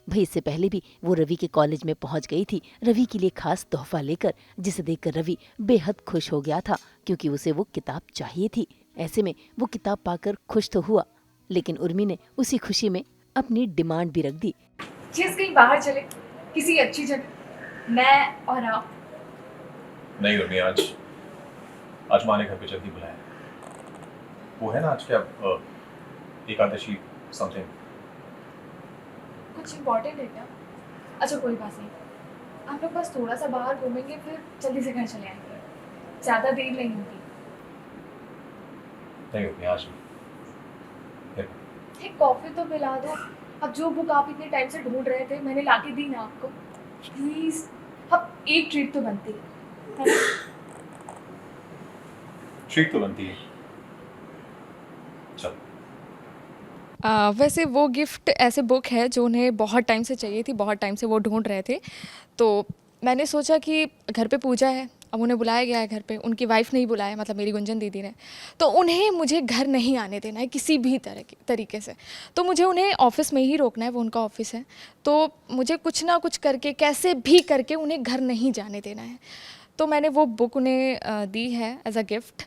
भाई इससे पहले भी वो रवि के कॉलेज में पहुंच गई थी रवि के लिए खास तोहफा लेकर, जिसे देखकर रवि बेहद खुश हो गया था क्योंकि उसे वो किताब चाहिए थी। ऐसे में वो किताब पाकर खुश तो हुआ, लेकिन उर्मी ने उसी खुशी में अपनी डिमांड भी रख दी। चीज कहीं बाहर चले, किसी अच्छी जगह, मैं और आप। नहीं उर्मी, आज माँ ने घर पे जल्दी बुलाया। वो है ना आज क्या एकादशी समथिंग। कुछ इम्पोर्टेंट है क्या? अच्छा कोई बात नहीं, हम लोग बस थोड़ा सा बाहर घूमेंगे फिर जल्दी से घर चले आएंगे, ज्यादा देर नहीं होगी। नहीं उर्मी, आज नहीं। एक कॉफी तो पिला दो। अब जो बुक आप इतने टाइम से ढूंढ रहे थे मैंने लाके दी ना आपको, प्लीज। अब एक ट्रीट तो बनती है ना? ट्रीट तो बनती है। चल। वैसे वो गिफ्ट ऐसे बुक है जो उन्हें बहुत टाइम से चाहिए थी, बहुत टाइम से वो ढूंढ रहे थे। तो मैंने सोचा कि घर पे पूजा है, अब उन्हें बुलाया गया है घर पे, उनकी वाइफ नहीं बुलाया, मतलब मेरी गुंजन दीदी ने, तो उन्हें मुझे घर नहीं आने देना है किसी भी तरीके से। तो मुझे उन्हें ऑफिस में ही रोकना है, वो उनका ऑफिस है, तो मुझे कुछ ना कुछ करके कैसे भी करके उन्हें घर नहीं जाने देना है। तो मैंने वो बुक उन्हें दी है एज अ गिफ्ट,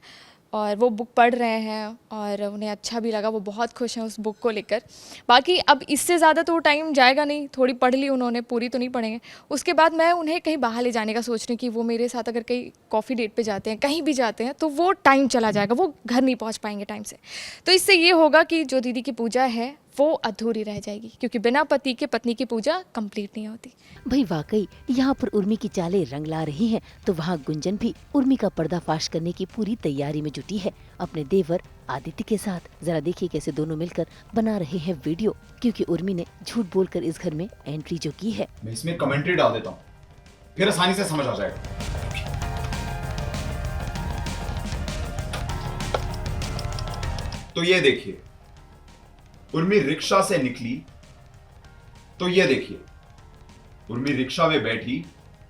और वो बुक पढ़ रहे हैं और उन्हें अच्छा भी लगा, वो बहुत खुश हैं उस बुक को लेकर। बाकी अब इससे ज़्यादा तो टाइम जाएगा नहीं, थोड़ी पढ़ ली उन्होंने, पूरी तो नहीं पढ़ेंगे। उसके बाद मैं उन्हें कहीं बाहर ले जाने का सोच रही हूँ कि वो मेरे साथ अगर कहीं कॉफ़ी डेट पे जाते हैं, कहीं भी जाते हैं, तो वो टाइम चला जाएगा, वो घर नहीं पहुँच पाएंगे टाइम से। तो इससे ये होगा कि जो दीदी की पूजा है वो अधूरी रह जाएगी, क्योंकि बिना पति के पत्नी की पूजा कंप्लीट नहीं होती। भाई वाकई यहाँ पर उर्मी की चालें रंग ला रही हैं, तो वहाँ गुंजन भी उर्मी का पर्दाफाश करने की पूरी तैयारी में जुटी है अपने देवर आदित्य के साथ। जरा देखिए कैसे दोनों मिलकर बना रहे हैं वीडियो, क्योंकि उर्मी ने झूठ बोलकर इस घर में एंट्री जो की है। मैं इसमें कमेंट्री डाल देता हूँ, फिर आसानी से समझ आ जाएगा। तो ये देखिए, उर्मी रिक्शा से निकली, तो ये देखिए उर्मी रिक्शा में बैठी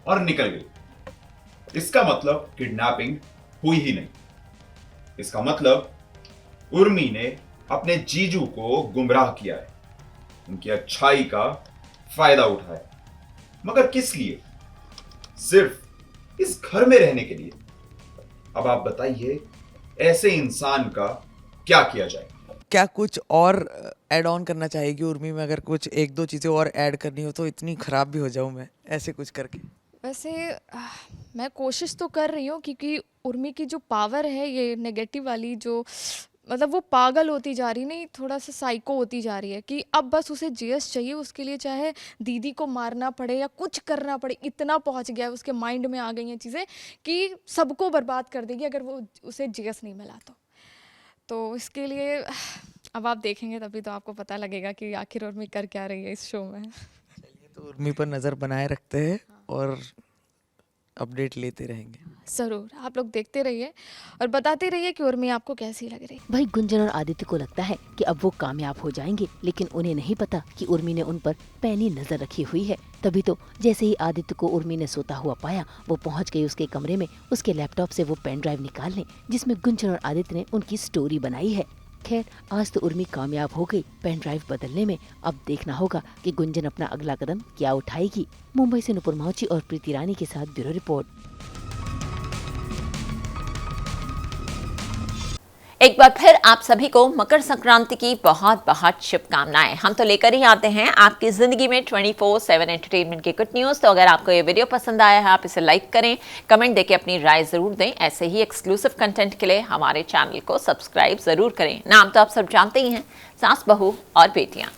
और निकल गई। इसका मतलब किडनैपिंग हुई ही नहीं। इसका मतलब उर्मी ने अपने जीजू को गुमराह किया है, उनकी अच्छाई का फायदा उठाया। मगर किस लिए? सिर्फ इस घर में रहने के लिए। अब आप बताइए, ऐसे इंसान का क्या किया जाए? क्या कुछ और ऐड ऑन करना चाहेगी उर्मी में? अगर कुछ एक दो चीज़ें और ऐड करनी हो तो इतनी ख़राब भी हो जाऊँ मैं ऐसे कुछ करके। वैसे मैं कोशिश तो कर रही हूँ, क्योंकि उर्मी की जो पावर है ये नेगेटिव वाली, जो मतलब वो पागल होती जा रही, नहीं थोड़ा सा साइको होती जा रही है, कि अब बस उसे जीएस चाहिए, उसके लिए चाहे दीदी को मारना पड़े या कुछ करना पड़े, इतना पहुंच गया है, उसके माइंड में आ गई हैं चीज़ें कि सबको बर्बाद कर देगी अगर वो उसे जीएस नहीं मिला तो इसके लिए अब आप देखेंगे तभी तो आपको पता लगेगा कि आखिर उर्मी कर क्या रही है इस शो में। चलिए, तो उर्मी पर नज़र बनाए रखते हैं और अपडेट लेते रहेंगे। ज़रूर, आप लोग देखते रहिए और बताते रहिए कि उर्मी आपको कैसी लग रही है। भाई गुंजन और आदित्य को लगता है कि अब वो कामयाब हो जाएंगे, लेकिन उन्हें नहीं पता कि उर्मी ने उन पर पैनी नजर रखी हुई है। तभी तो जैसे ही आदित्य को उर्मी ने सोता हुआ पाया, वो पहुंच गई उसके कमरे में, उसके लैपटॉप से वो पेन ड्राइव निकालने जिसमें गुंजन और आदित्य ने उनकी स्टोरी बनाई है। खैर, आज तो उर्मी कामयाब हो गई पेन ड्राइव बदलने में। अब देखना होगा कि गुंजन अपना अगला कदम क्या उठाएगी। मुंबई से नुपुर माउची और प्रीति रानी के साथ ब्यूरो रिपोर्ट। एक बार फिर आप सभी को मकर संक्रांति की बहुत बहुत शुभकामनाएं। हम तो लेकर ही आते हैं आपकी जिंदगी में 24/7 एंटरटेनमेंट की गुड न्यूज़। तो अगर आपको ये वीडियो पसंद आया है, आप इसे लाइक करें, कमेंट देके अपनी राय जरूर दें। ऐसे ही एक्सक्लूसिव कंटेंट के लिए हमारे चैनल को सब्सक्राइब जरूर करें। नाम तो आप सब जानते ही हैं, सास बहू और बेटियां।